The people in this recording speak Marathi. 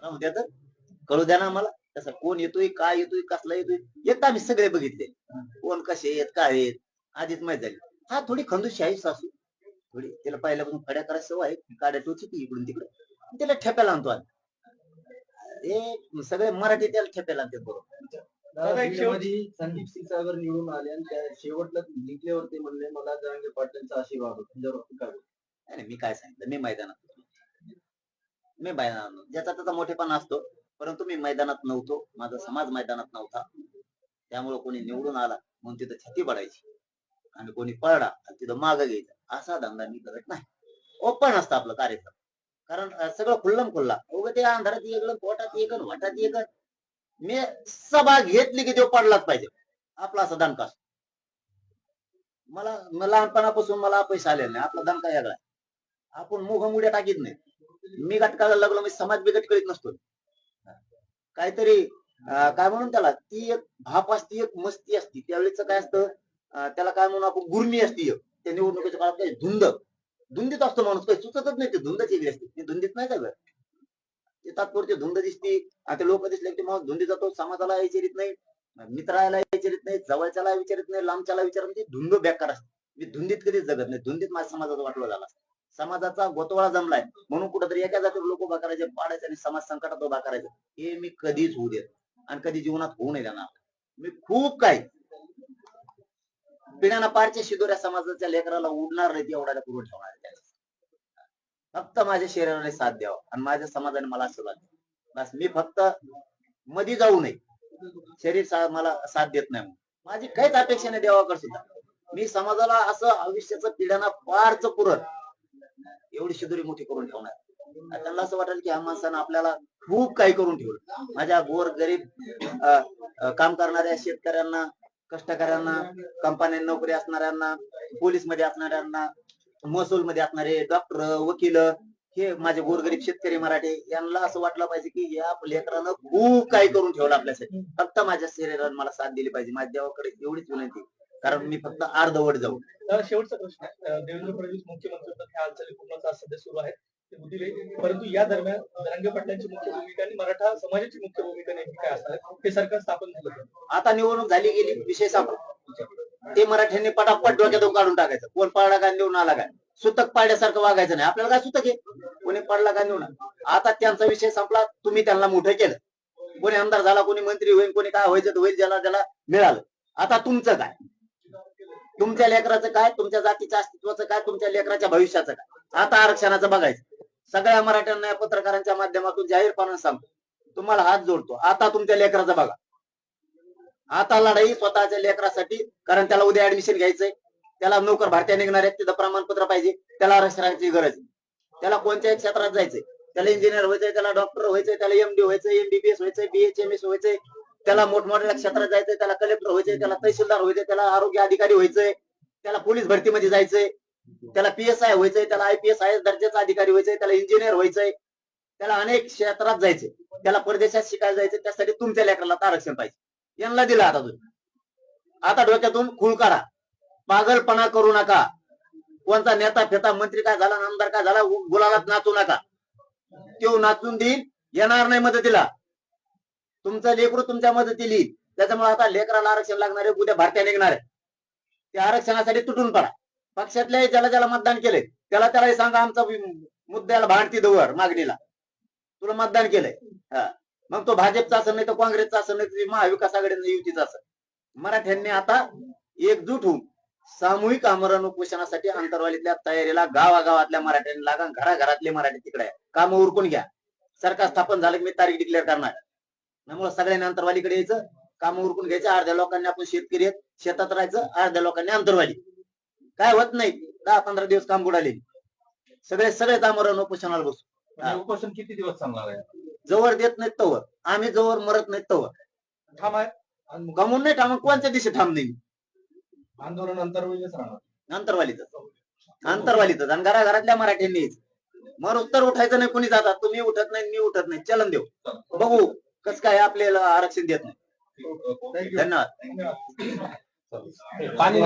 राहू द्या तर, कळू द्या ना आम्हाला. तसं कोण येतोय, काय येतोय, कसला येतोय, एकदा आम्ही सगळे बघितले. कोण कसे आहेत, काय आहेत, आधीच माहित झाली. हा थोडी खंदूशी आहे सासू, थोडी तिला पहिल्यापासून खड्या करायची सवय आहे, काड्या टोचीती इकडून तिकडे, तिला ठेप्याला आणतो आम्ही. हे सगळे मराठी त्याला ठेप्याला आणतात बरोबर. संदीप क्षीरसागर निवडून आले आणि त्या शेवटला जिंकल्यावर ते म्हणले मला जरांगे पाटलांचा आशीर्वाद होता. त्याच्यावर काय बोलू? नाही, मी काय सांगितलं, मी मैदानात ज्याचा त्याचा मोठेपणा असतो, परंतु मी मैदानात नव्हतो, माझा समाज मैदानात नव्हता. त्यामुळे कोणी निवडून आला म्हणून तिथं छाती पडायची आणि कोणी पळला आणि तिथं मागं घ्यायचं असा धंदा मी करत नाही. ओपन असतं आपलं कार्यक्रम, कारण सगळं खुल्लम खुल्ला. उगं ते अंधारात येगलं, पोटात येगलं, वाटात येगलं. मी सभा घेतली की तो पडलाच पाहिजे, आपला असा दणका असतो. मला लहानपणापासून मला पैसे आले नाही, आपला दणका वेगळा. आपण मुख मुड्या टाकीत नाही. मी गटकाळायला लागलो, मी समाज बिगट करीत नसतो. काहीतरी काय म्हणून त्याला, ती एक भाप असती, एक मस्ती असती. त्यावेळेच काय असतं, त्याला काय म्हणून आपण, गुर्मी असती एक. त्या निवडणुकीच्या काळात काही धुंदीत असतो माणूस, काही सुचतच नाही. ते धुंदच वेगळी असते, ती धुंदीत नाही सगळं. ते तात्पुरती धुंद दिसती. आता लोक दिसले की माणूस धुंदी जातो, समाजाला विचारित नाही, मित्राला विचारित नाही, जवळच्याला विचारित नाही, लांबच्याला विचारत नाही. धुंद बेकार असते. मी धुंदीत कधीच जगत नाही. धुंदीत माझ्या समाजाचा वाटवा झाला. समाजाचा गोतवाळा जमलाय म्हणून कुठेतरी एका जातीवर लोक उभा करायचे, पाडायचे आणि समाज संकटात उभा करायचं, हे मी कधीच होऊ देत आणि कधी जीवनात होऊ नये देणार. मी खूप काही पिढ्याना पारच्या शिदोऱ्या समाजाच्या लेकराला उडणार नाही एवढ्याला करून ठेवणार. फक्त माझ्या शरीराने साथ द्यावा आणि माझ्या समाजाने मला आशीर्वाद द्यावा. बस मी फक्त मधी जाऊ नये, शरीर मला साथ देत नाही म्हणून माझी काहीच अपेक्षा नाही देवाकडे सुद्धा. मी समाजाला असं आयुष्याचं पिढ्यांना पारच पुरत एवढी शिदोरी मोठी करून ठेवणार. त्यांना असं वाटेल की ह्या माणसानं आपल्याला खूप काही करून ठेवलं. माझ्या गोर गरीब काम करणाऱ्या शेतकऱ्यांना, कष्टकऱ्यांना, कंपन्यांना नोकरी असणाऱ्यांना, पोलीस मध्ये असणाऱ्यांना, महसूल मध्ये असणारे डॉक्टर, वकील, हे माझे गोरगरीब शेतकरी मराठी, यांना असं वाटलं पाहिजे की या लेकरानं खूप काही करून ठेवलं आपल्यासाठी. फक्त माझ्या शरीराने मला साथ दिली पाहिजे. माझ्या देवाकडे एवढीच विनंती, कारण मी फक्त अर्धवट जाऊ. शेवटचा प्रश्न, देवेंद्र फडणवीस मुख्यमंत्री होतात, ह्या हालचाली खूपच सध्या सुरू आहेत, ते दिले, परंतु या दरम्यान जरांगे पाटलांची मुख्य भूमिका आणि मराठा समाजाची मुख्य भूमिका नेमकी काय असणार आहे, हे सरकार स्थापन झालं. आता निवडणूक झाली गेली, विषय संपला. ते मराठ्यांनी पटापट डोक्यातून काढून टाकायचं. कोण पडला काय निवडून आला काय, सुतक पाड्यासारखं वागायचं नाही. आपल्याला काय सुतक आहे, कोणी पडला काय निवडून. आता त्यांचा विषय संपला, तुम्ही त्यांना मोठं केलं. कोणी आमदार झाला, कोणी मंत्री होईल, कोणी काय व्हायचं होईल, ज्याला त्याला मिळालं. आता तुमचं काय, तुमच्या लेकराचं काय, तुमच्या जातीच्या अस्तित्वाचं काय, तुमच्या लेकराच्या भविष्याचं काय. आता आरक्षणाचं बघायचं. सगळ्या मराठ्यांना पत्रकारांच्या माध्यमातून जाहीरपणे सांगतो, तुम्हाला हात जोडतो, आता तुमच्या लेकराचं बघा. आता लढाई स्वतःच्या लेकरासाठी, कारण त्याला उद्या ऍडमिशन घ्यायचंय, त्याला नोकर भरत्या निघणार आहेत, तिथं प्रमाणपत्र पाहिजे, त्याला आरक्षणाची गरज, त्याला कोणत्याही क्षेत्रात जायचंय, त्याला इंजिनियर व्हायचंय, त्याला डॉक्टर व्हायचंय, त्याला एमडी व्हायचंय, एमबीबीएस व्हायचंय, बीएचएमएस व्हायचंय, त्याला मोठमोठ्या क्षेत्रात जायचंय, त्याला कलेक्टर व्हायचंय, त्याला तहसीलदार व्हायचंय, त्याला आरोग्य अधिकारी व्हायचंय, त्याला पोलीस भरतीमध्ये जायचंय, त्याला पीएसआय व्हायचंय, त्याला आयपीएस आय दर्जाचा अधिकारी व्हायचंय, त्याला इंजिनियर व्हायचंय, त्याला अनेक क्षेत्रात जायचंय, त्याला परदेशात शिकायला जायचंय. त्यासाठी तुमच्या लेकराला आरक्षण पाहिजे. यांना दिलं आता तुम्ही. आता डोक्यातून खूळ काढा, पागलपणा करू नका. कोणता नेता फेता मंत्री काय झाला, आमदार काय झाला, गुलालात नाचू नका. तो नाचून देईल, येणार नाही मदतीला. तुमचं लेकरू तुमच्या मदतीला येईल. त्याच्यामुळे आता लेकराला आरक्षण लागणार आहे, उद्या भरत्या निघणार आहे. त्या आरक्षणासाठी तुटून पडा. पक्षातल्या ज्याला ज्याला मतदान केलंय त्याला त्याला सांगा, आमचा मुद्द्याला भांडती दवर मागणीला तुला मतदान केलंय. मग तो भाजपचा असेल, नाही तर काँग्रेसचा असेल, नाही तर महाविकास आघाडीचा युतीचा असेल. मराठ्यांनी आता एकजूट होऊन सामूहिक आमरण उपोषणासाठी अंतरवालीतल्या तयारीला गावागावातल्या मराठ्यांनी लागा, घराघरातले मराठी तिकडे काम उरकून घ्या. सरकार स्थापन झालं की मी तारीख डिक्लेअर करणार. त्यामुळे सगळ्यांनी अंतरवालीकडे यायचं, काम उरकून घ्यायचं. अर्ध्या लोकांनी आपण शेतकरी आहेत, शेतात राहायचं, अर्ध्या लोकांनी अंतरवाली. काय होत नाही, 10-15 दिवस काम बुडाले. सगळे आमरण उपोषणाला बसू. उपोषण किती दिवस चालणार आहे? जवळ देत नाहीत तवर, आम्ही जवळ मरत नाहीत तवर ठाम आहे. गमून नाही ठाम, कोणत्या दिवशी ठाम नाही. आंदोलन अंतरवालीच राहणार. अंतरवालीतच आणि घराघरातल्या मराठ्यांनी मग उत्तर उठायचं नाही. कोणी जातात, तुम्ही उठत नाही, मी उठत नाही, चलन देऊ, बघू कस काय आपल्याला आरक्षण देत नाही. धन्यवाद. पाणी